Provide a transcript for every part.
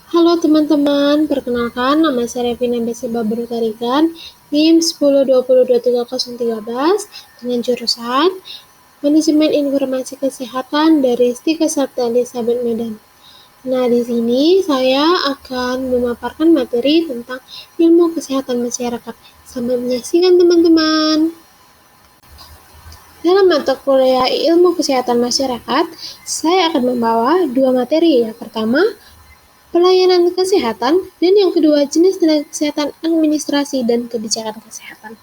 Halo teman-teman, perkenalkan nama saya Revina Besiba Berutarikan, NIM 10202313 dengan jurusan Manajemen Informasi Kesehatan dari Stika Sabta Elizabeth Medan. Nah, di sini saya akan memaparkan materi tentang ilmu kesehatan masyarakat. Selamat menyaksikan teman-teman. Dalam mata kuliah ilmu kesehatan masyarakat, saya akan membawa dua materi. Yang pertama, pelayanan kesehatan, dan yang kedua jenis tenaga kesehatan, administrasi, dan kebijakan kesehatan.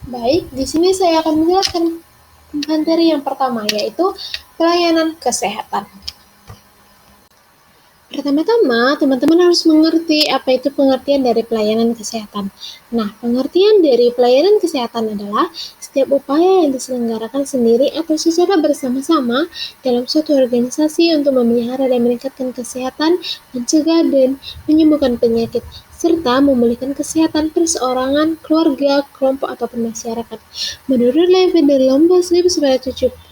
Baik, di sini saya akan menjelaskan materi yang pertama, yaitu pelayanan kesehatan. Pertama-tama, teman-teman harus mengerti apa itu pengertian dari pelayanan kesehatan. Nah, pengertian dari pelayanan kesehatan adalah setiap upaya yang diselenggarakan sendiri atau secara bersama-sama dalam suatu organisasi untuk memelihara dan meningkatkan kesehatan, mencegah dan menyembuhkan penyakit, serta memulihkan kesehatan perseorangan, keluarga, kelompok, ataupun masyarakat. Menurut Levin dari Lomba 1973,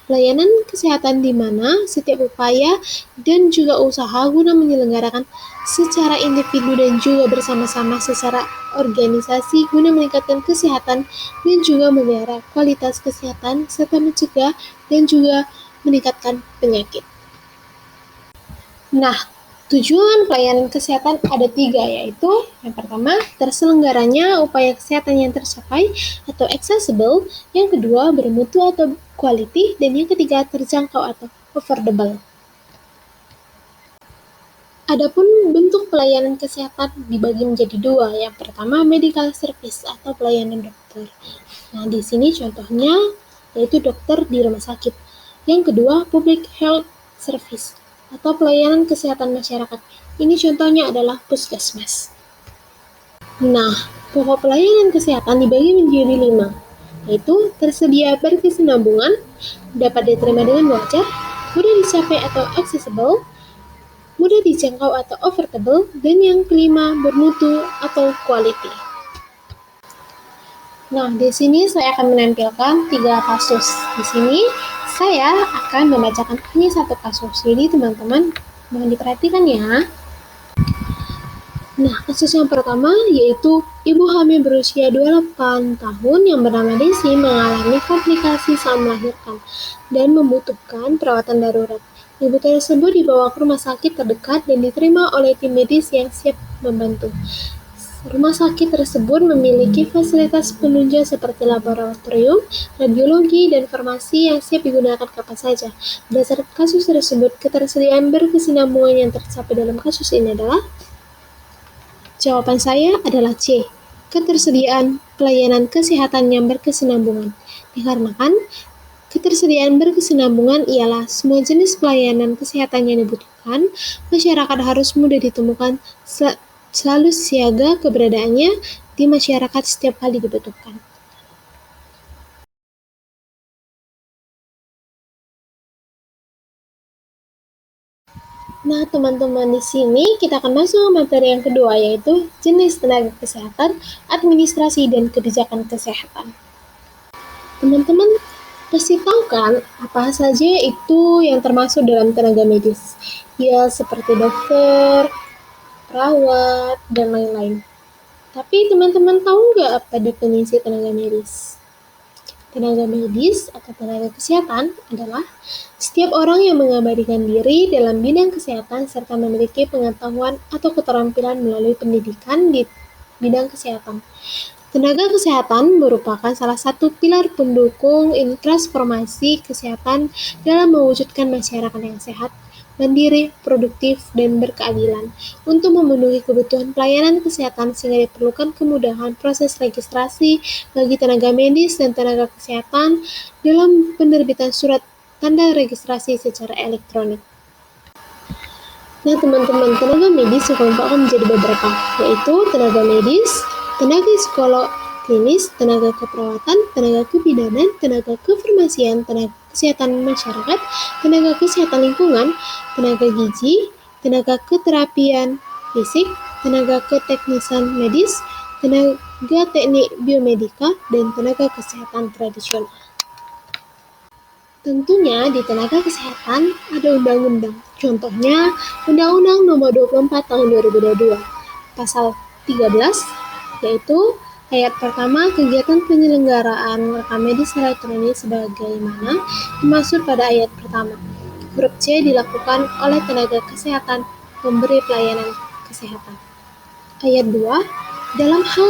pelayanan kesehatan di mana setiap upaya dan juga usaha guna menyelenggarakan secara individu dan juga bersama-sama secara organisasi guna meningkatkan kesehatan dan juga memelihara kualitas kesehatan serta mencegah dan juga meningkatkan penyakit. Nah, tujuan pelayanan kesehatan ada 3, yaitu yang pertama, terselenggaranya upaya kesehatan yang tercapai atau accessible, yang kedua, bermutu atau quality, dan yang ketiga, terjangkau atau affordable. Adapun bentuk pelayanan kesehatan dibagi menjadi 2. Yang pertama, medical service atau pelayanan dokter. Nah, di sini contohnya yaitu dokter di rumah sakit. Yang kedua, public health service atau pelayanan kesehatan masyarakat. Ini contohnya adalah puskesmas. Nah, pokok pelayanan kesehatan dibagi menjadi 5, yaitu tersedia berkesinambungan, dapat diterima dengan wajar, mudah dicapai atau accessible, mudah dijangkau atau affordable, dan yang kelima bermutu atau quality. Nah, di sini saya akan menampilkan 3 kasus. Di sini saya akan membacakan hanya 1 kasus. Jadi teman-teman mohon diperhatikan ya. Nah, kasus yang pertama yaitu ibu hamil berusia 28 tahun yang bernama Desi mengalami komplikasi saat melahirkan dan membutuhkan perawatan darurat. Ibu tersebut dibawa ke rumah sakit terdekat dan diterima oleh tim medis yang siap membantu. Rumah sakit tersebut memiliki fasilitas penunjang seperti laboratorium, radiologi, dan farmasi yang siap digunakan kapan saja. Berdasarkan kasus tersebut, ketersediaan berkesinambungan yang tercapai dalam kasus ini adalah jawaban saya adalah C. Ketersediaan pelayanan kesehatan yang berkesinambungan. Dikarenakan ketersediaan berkesinambungan ialah semua jenis pelayanan kesehatan yang dibutuhkan, masyarakat harus mudah ditemukan, selalu siaga keberadaannya di masyarakat setiap kali dibutuhkan. Nah, teman-teman, di sini kita akan masuk ke materi yang kedua, yaitu jenis tenaga kesehatan, administrasi, dan kebijakan kesehatan. Teman-teman pasti tahu kan apa saja itu yang termasuk dalam tenaga medis? Ya, seperti dokter, perawat, dan lain-lain. Tapi teman-teman tahu nggak apa definisi tenaga medis? Tenaga medis atau tenaga kesehatan adalah setiap orang yang mengabadikan diri dalam bidang kesehatan serta memiliki pengetahuan atau keterampilan melalui pendidikan di bidang kesehatan. Tenaga kesehatan merupakan salah satu pilar pendukung transformasi kesehatan dalam mewujudkan masyarakat yang sehat, mandiri, produktif, dan berkeadilan. Untuk memenuhi kebutuhan pelayanan kesehatan sehingga diperlukan kemudahan proses registrasi bagi tenaga medis dan tenaga kesehatan dalam penerbitan surat tanda registrasi secara elektronik. Nah, teman-teman, tenaga medis dikelompokkan menjadi beberapa, yaitu tenaga medis, tenaga psikolog klinis, tenaga keperawatan, tenaga kebidanan, tenaga kefarmasian, tenaga kesehatan masyarakat, tenaga kesehatan lingkungan, tenaga gizi, tenaga keterapian fisik, tenaga keteknisan medis, tenaga teknik biomedika, dan tenaga kesehatan tradisional. Tentunya di tenaga kesehatan ada undang-undang. Contohnya Undang-Undang Nomor 24 Tahun 2022, Pasal 13, yaitu ayat pertama kegiatan penyelenggaraan rekam medis elektronik sebagaimana dimaksud pada ayat pertama. Huruf C dilakukan oleh tenaga kesehatan pemberi pelayanan kesehatan. Ayat 2, dalam hal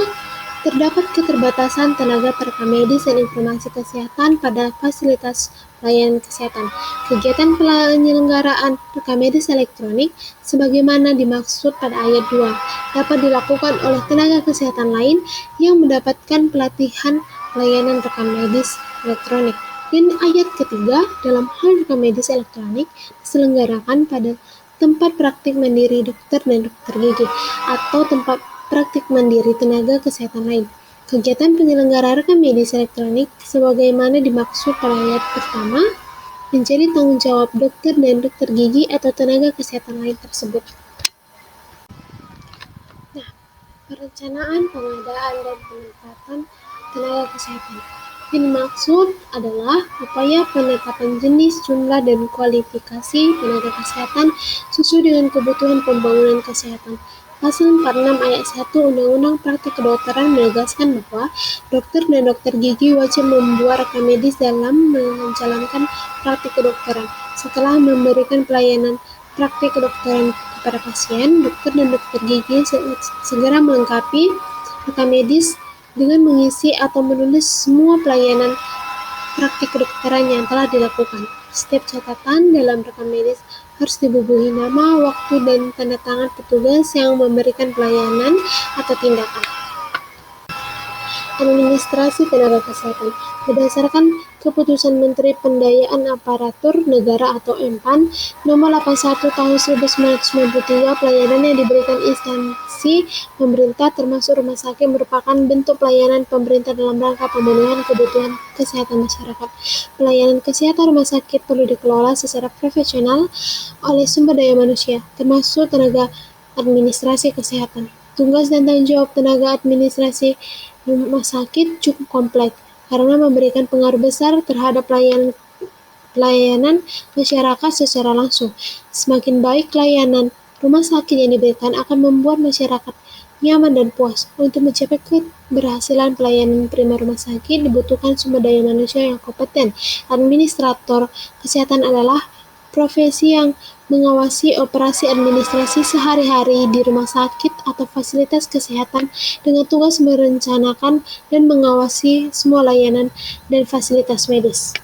terdapat keterbatasan tenaga perekam medis dan informasi kesehatan pada fasilitas pelayanan kesehatan. Kegiatan penyelenggaraan rekam medis elektronik sebagaimana dimaksud pada ayat 2 dapat dilakukan oleh tenaga kesehatan lain yang mendapatkan pelatihan pelayanan rekam medis elektronik. Dan ayat ketiga, dalam hal rekam medis elektronik diselenggarakan pada tempat praktik mandiri dokter dan dokter gigi atau tempat praktik mandiri tenaga kesehatan lain. Kegiatan penyelenggara rekam medis elektronik sebagaimana dimaksud pada ayat pertama menjadi tanggung jawab dokter dan dokter gigi atau tenaga kesehatan lain tersebut. Nah, perencanaan, pengadaan, dan penempatan tenaga kesehatan. Yang dimaksud adalah upaya penetapan jenis, jumlah, dan kualifikasi tenaga kesehatan sesuai dengan kebutuhan pembangunan kesehatan. Pasal 46 ayat 1 Undang-Undang Praktik Kedokteran menegaskan bahwa dokter dan dokter gigi wajib membuat rekam medis dalam menjalankan praktik kedokteran. Setelah memberikan pelayanan praktik kedokteran kepada pasien, dokter dan dokter gigi segera melengkapi rekam medis dengan mengisi atau menulis semua pelayanan praktik kedokteran yang telah dilakukan. Setiap catatan dalam rekam medis harus dibubuhi nama, waktu, dan tanda tangan petugas yang memberikan pelayanan atau tindakan. Administrasi tenaga kesehatan berdasarkan Keputusan Menteri Pendayaan Aparatur Negara atau Empan Nomor 81 Tahun 1993, pelayanan yang diberikan instansi pemerintah termasuk rumah sakit merupakan bentuk pelayanan pemerintah dalam rangka pemenuhan kebutuhan kesehatan masyarakat. Pelayanan kesehatan rumah sakit perlu dikelola secara profesional oleh sumber daya manusia, termasuk tenaga administrasi kesehatan. Tugas dan tanggung jawab tenaga administrasi rumah sakit cukup kompleks karena memberikan pengaruh besar terhadap pelayanan masyarakat secara langsung. Semakin baik layanan rumah sakit yang diberikan akan membuat masyarakat nyaman dan puas. Untuk mencapai keberhasilan pelayanan primer rumah sakit dibutuhkan sumber daya manusia yang kompeten. Administrator kesehatan adalah profesi yang mengawasi operasi administrasi sehari-hari di rumah sakit atau fasilitas kesehatan dengan tugas merencanakan dan mengawasi semua layanan dan fasilitas medis.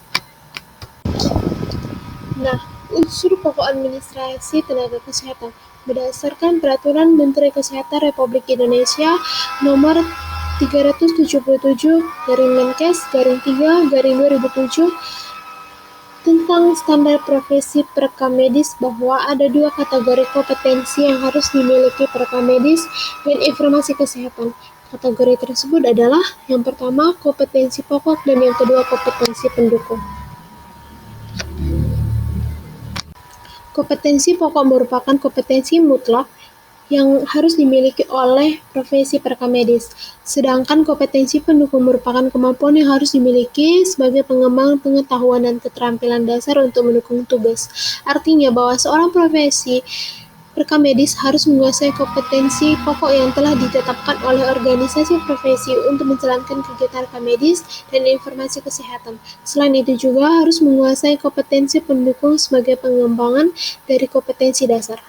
Nah, unsur pokok administrasi tenaga kesehatan berdasarkan Peraturan Menteri Kesehatan Republik Indonesia Nomor 377/Menkes/3/2007 tentang standar profesi perekam medis bahwa ada dua kategori kompetensi yang harus dimiliki perekam medis dan informasi kesehatan. Kategori tersebut adalah yang pertama kompetensi pokok dan yang kedua kompetensi pendukung. Kompetensi pokok merupakan kompetensi mutlak yang harus dimiliki oleh profesi perekam medis, sedangkan kompetensi pendukung merupakan kemampuan yang harus dimiliki sebagai pengembang pengetahuan dan keterampilan dasar untuk mendukung tugas. Artinya bahwa seorang profesi perekam medis harus menguasai kompetensi pokok yang telah ditetapkan oleh organisasi profesi untuk menjalankan kegiatan rekam medis dan informasi kesehatan. Selain itu juga harus menguasai kompetensi pendukung sebagai pengembangan dari kompetensi dasar.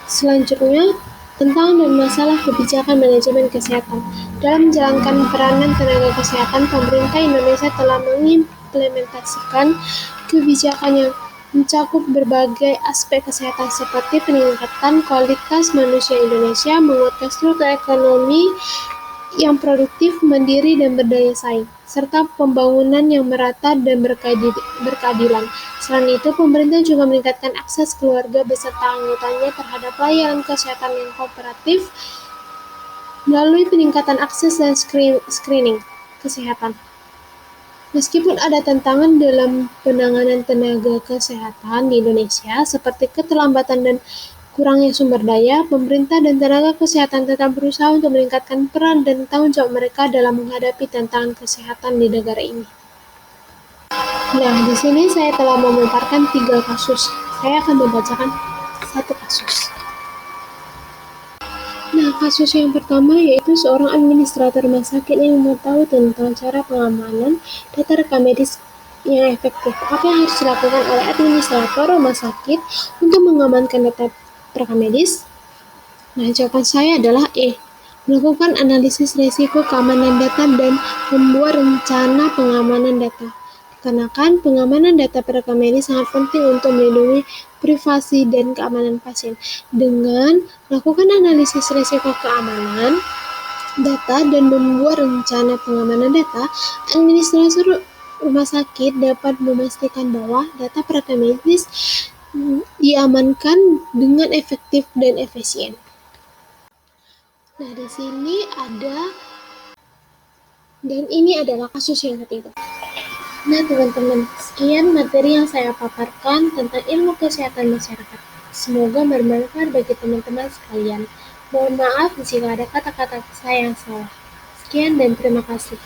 Selanjutnya, tentang dan masalah kebijakan manajemen kesehatan. Dalam menjalankan peranan tenaga kesehatan, pemerintah Indonesia telah mengimplementasikan kebijakan yang mencakup berbagai aspek kesehatan seperti peningkatan kualitas manusia Indonesia, menguatkan struktur ekonomi yang produktif, mandiri, dan berdaya saing, serta pembangunan yang merata dan berkeadilan. Selain itu, pemerintah juga meningkatkan akses keluarga beserta anggotanya terhadap layanan kesehatan yang kooperatif melalui peningkatan akses dan screening kesehatan. Meskipun ada tantangan dalam penanganan tenaga kesehatan di Indonesia, seperti keterlambatan dan kurangnya sumber daya, pemerintah dan tenaga kesehatan tetap berusaha untuk meningkatkan peran dan tanggung jawab mereka dalam menghadapi tantangan kesehatan di negara ini. Nah, di sini saya telah memaparkan 3 kasus. Saya akan membacakan satu kasus. Nah, kasus yang pertama yaitu seorang administrator rumah sakit yang mau tahu tentang cara pengamanan data rekam medis yang efektif. Apa yang harus dilakukan oleh administrator rumah sakit untuk mengamankan data rekam medis? Nah, jawaban saya adalah E. Melakukan analisis risiko keamanan data dan membuat rencana pengamanan data. Dikarenakan pengamanan data perekam medis sangat penting untuk melindungi privasi dan keamanan pasien. Dengan melakukan analisis risiko keamanan data dan membuat rencana pengamanan data, administrator rumah sakit dapat memastikan bahwa data perekam medis diamankan dengan efektif dan efisien. Nah, di sini ada, dan ini adalah kasus yang ketiga. Nah, teman-teman, sekian materi yang saya paparkan tentang ilmu kesehatan masyarakat. Semoga bermanfaat bagi teman-teman sekalian. Mohon maaf jika ada kata-kata saya yang salah. Sekian dan terima kasih.